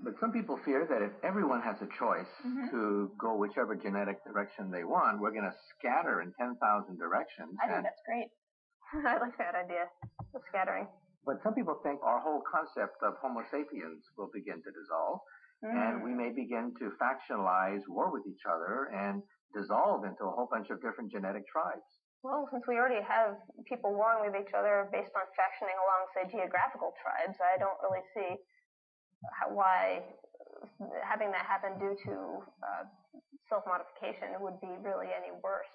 But some people fear that if everyone has a choice to go whichever genetic direction they want, we're going to scatter in 10,000 directions. I think that's great. I like that idea, the scattering. But some people think our whole concept of Homo sapiens will begin to dissolve, and we may begin to factionalize, war with each other, and dissolve into a whole bunch of different genetic tribes. Well, since we already have people warring with each other based on factioning along, say, geographical tribes, I don't really see why having that happen due to self-modification would be really any worse.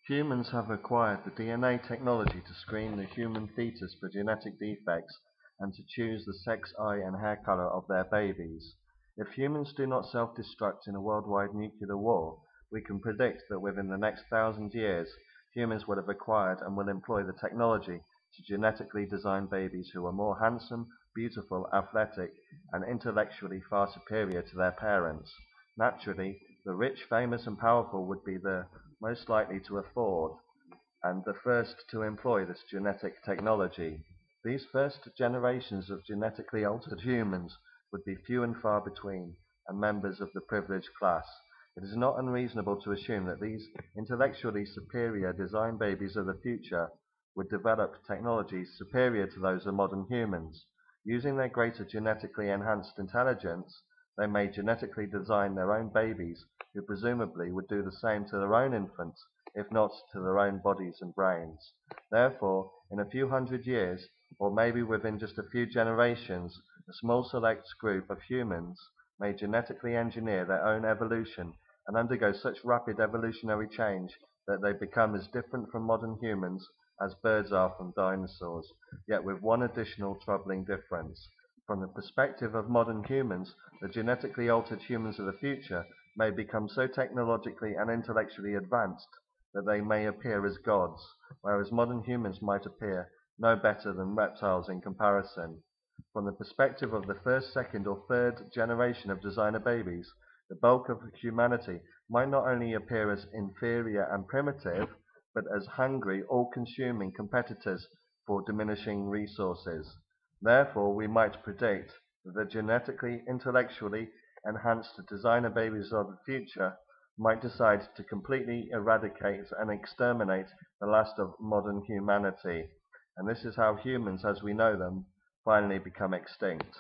Humans have acquired the DNA technology to screen the human fetus for genetic defects and to choose the sex, eye and hair color of their babies. If humans do not self-destruct in a worldwide nuclear war, we can predict that within the next 1,000 years, humans will have acquired and will employ the technology to genetically design babies who are more handsome, beautiful, athletic, and intellectually far superior to their parents. Naturally, the rich, famous, and powerful would be the most likely to afford and the first to employ this genetic technology. These first generations of genetically altered humans would be few and far between, and members of the privileged class. It is not unreasonable to assume that these intellectually superior design babies of the future would develop technologies superior to those of modern humans. Using their greater genetically enhanced intelligence, they may genetically design their own babies, who presumably would do the same to their own infants, if not to their own bodies and brains. Therefore, in a few hundred years, or maybe within just a few generations, a small select group of humans may genetically engineer their own evolution and undergo such rapid evolutionary change that they become as different from modern humans as birds are from dinosaurs, yet with one additional troubling difference. From the perspective of modern humans, the genetically altered humans of the future may become so technologically and intellectually advanced that they may appear as gods, whereas modern humans might appear no better than reptiles in comparison. From the perspective of the first, second, or third generation of designer babies, the bulk of humanity might not only appear as inferior and primitive, but as hungry, all-consuming competitors for diminishing resources. Therefore, we might predict that the genetically, intellectually enhanced designer babies of the future might decide to completely eradicate and exterminate the last of modern humanity. And this is how humans, as we know them, finally become extinct.